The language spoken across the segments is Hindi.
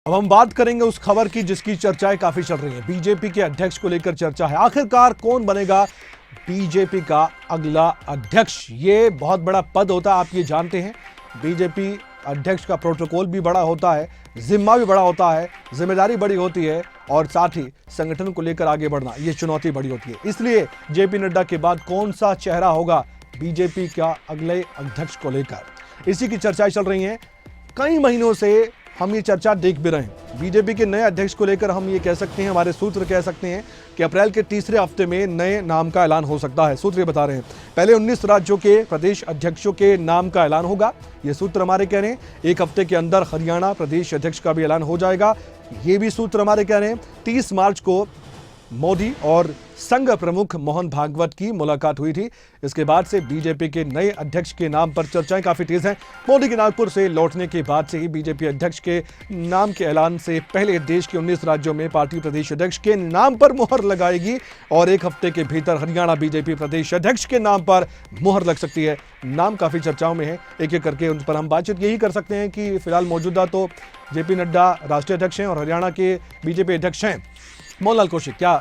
अब हम बात करेंगे उस खबर की जिसकी चर्चाएं काफी चल रही हैं। बीजेपी के अध्यक्ष को लेकर चर्चा है, आखिरकार कौन बनेगा बीजेपी का अगला अध्यक्ष। ये बहुत बड़ा पद होता है, आप ये जानते हैं। बीजेपी अध्यक्ष का प्रोटोकॉल भी बड़ा होता है, जिम्मा भी बड़ा होता है, जिम्मेदारी बड़ी होती है और साथ ही संगठन को लेकर आगे बढ़ना ये चुनौती बड़ी होती है। इसलिए जेपी नड्डा के बाद कौन सा चेहरा होगा बीजेपी का अगले अध्यक्ष को लेकर, इसी की चर्चाएं चल रही हैं। कई महीनों से हम ये चर्चा देख भी रहे हैं। बीजेपी के नए अध्यक्ष को लेकर हम ये कह सकते हैं, हमारे सूत्र कह सकते हैं कि अप्रैल के तीसरे हफ्ते में नए नाम का ऐलान हो सकता है। सूत्र ये बता रहे हैं पहले 19 राज्यों के प्रदेश अध्यक्षों के नाम का ऐलान होगा, ये सूत्र हमारे कह रहे हैं। एक हफ्ते के अंदर हरियाणा प्रदेश अध्यक्ष का भी ऐलान हो जाएगा, ये भी सूत्र हमारे कह रहे हैं। 30 मार्च को मोदी और संघ प्रमुख मोहन भागवत की मुलाकात हुई थी। इसके बाद से बीजेपी के नए अध्यक्ष के नाम पर चर्चाएं काफी तेज हैं। मोदी के नागपुर से लौटने के बाद से ही बीजेपी अध्यक्ष के नाम के ऐलान से पहले देश के 19 राज्यों में पार्टी प्रदेश अध्यक्ष के नाम पर मुहर लगाएगी और एक हफ्ते के भीतर हरियाणा बीजेपी प्रदेश अध्यक्ष के नाम पर मुहर लग सकती है। नाम काफी चर्चाओं में है, एक एक करके उन पर हम बातचीत यही कर सकते हैं कि फिलहाल मौजूदा तो जेपी नड्डा राष्ट्रीय अध्यक्ष हैं और हरियाणा के बीजेपी अध्यक्ष हैं मोहनलाल कौशिक। क्या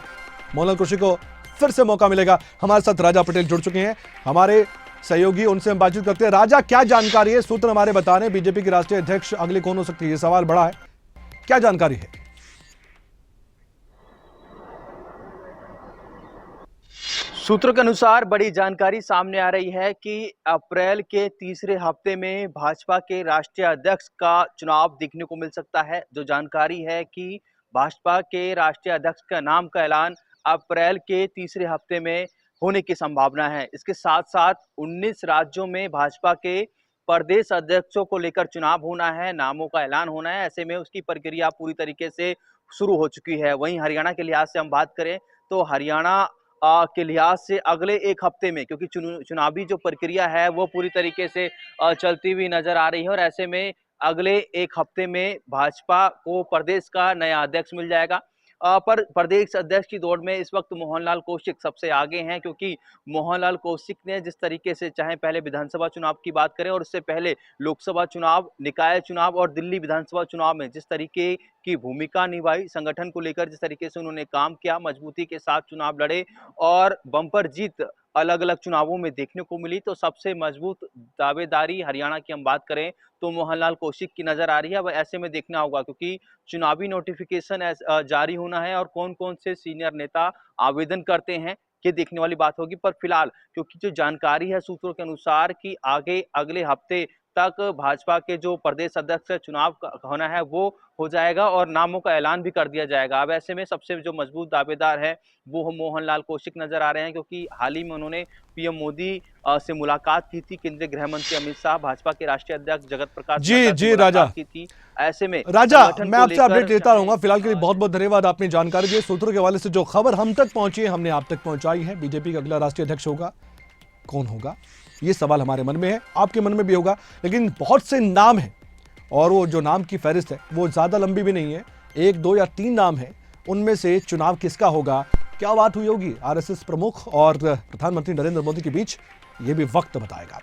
मोहनलाल कौशिक को फिर से मौका मिलेगा? हमारे साथ राजा पटेल जुड़ चुके हैं, हमारे सहयोगी, उनसे हम बातचीत करते हैं। राजा, क्या जानकारी है? सूत्र हमारे बता रहे हैं बीजेपी के राष्ट्रीय अध्यक्ष अगले कौन हो सकती है, ये सवाल बड़ा है, क्या जानकारी है? सूत्रों के अनुसार बड़ी जानकारी सामने आ रही है कि अप्रैल के तीसरे हफ्ते में भाजपा के राष्ट्रीय अध्यक्ष का चुनाव देखने को मिल सकता है। जो जानकारी है कि भाजपा के राष्ट्रीय अध्यक्ष का नाम का ऐलान अप्रैल के तीसरे हफ्ते में होने की संभावना है। इसके साथ साथ 19 राज्यों में भाजपा के प्रदेश अध्यक्षों को लेकर चुनाव होना है, नामों का ऐलान होना है। ऐसे में उसकी प्रक्रिया पूरी तरीके से शुरू हो चुकी है। वहीं हरियाणा के लिहाज से हम बात करें तो हरियाणा के लिहाज से अगले एक हफ्ते में, क्योंकि चुनावी जो प्रक्रिया है वो पूरी तरीके से चलती हुई नजर आ रही है और ऐसे में अगले एक हफ्ते में भाजपा को प्रदेश का नया अध्यक्ष मिल जाएगा। पर प्रदेश अध्यक्ष की दौड़ में इस वक्त मोहनलाल कौशिक सबसे आगे हैं, क्योंकि मोहनलाल कौशिक ने जिस तरीके से, चाहे पहले विधानसभा चुनाव की बात करें और उससे पहले लोकसभा चुनाव, निकाय चुनाव और दिल्ली विधानसभा चुनाव में जिस तरीके की भूमिका निभाई, संगठन को लेकर जिस तरीके से उन्होंने काम किया, मजबूती के साथ चुनाव लड़े और बम्पर जीत अलग अलग चुनावों में देखने को मिली, तो सबसे मजबूत दावेदारी हरियाणा की हम बात करें तो मोहनलाल कौशिक की नजर आ रही है। अब ऐसे में देखना होगा, क्योंकि चुनावी नोटिफिकेशन जारी होना है और कौन कौन से सीनियर नेता आवेदन करते हैं ये देखने वाली बात होगी। पर फिलहाल क्योंकि जो जानकारी है सूत्रों के अनुसार कि आगे अगले हफ्ते तक भाजपा के जो प्रदेश अध्यक्ष का चुनाव होना है वो हो जाएगा और नामों का ऐलान भी कर दिया जाएगा। अब ऐसे में सबसे जो मजबूत दावेदार है वो मोहनलाल कौशिक नजर आ रहे हैं, क्योंकि हाल ही में उन्होंने पीएम मोदी से मुलाकात की थी। केंद्रीय गृह मंत्री अमित शाह, भाजपा के राष्ट्रीय अध्यक्ष जगत प्रकाश जी जी राजा की थी। ऐसे में राजा मैं आपसे अपडेट लेता रहूंगा। फिलहाल के लिए बहुत बहुत धन्यवाद, आपने जानकारी दी। सूत्रों के हवाले से जो खबर हम तक पहुंची है हमने आप तक पहुंचाई है। बीजेपी का अगला राष्ट्रीय अध्यक्ष होगा, कौन होगा, ये सवाल हमारे मन में है, आपके मन में भी होगा। लेकिन बहुत से नाम हैं और वो जो नाम की फहरिस्त है वो ज्यादा लंबी भी नहीं है, 1, 2 या 3 नाम है। उनमें से चुनाव किसका होगा, क्या बात हुई होगी आरएसएस प्रमुख और प्रधानमंत्री नरेंद्र मोदी के बीच, ये भी वक्त बताएगा।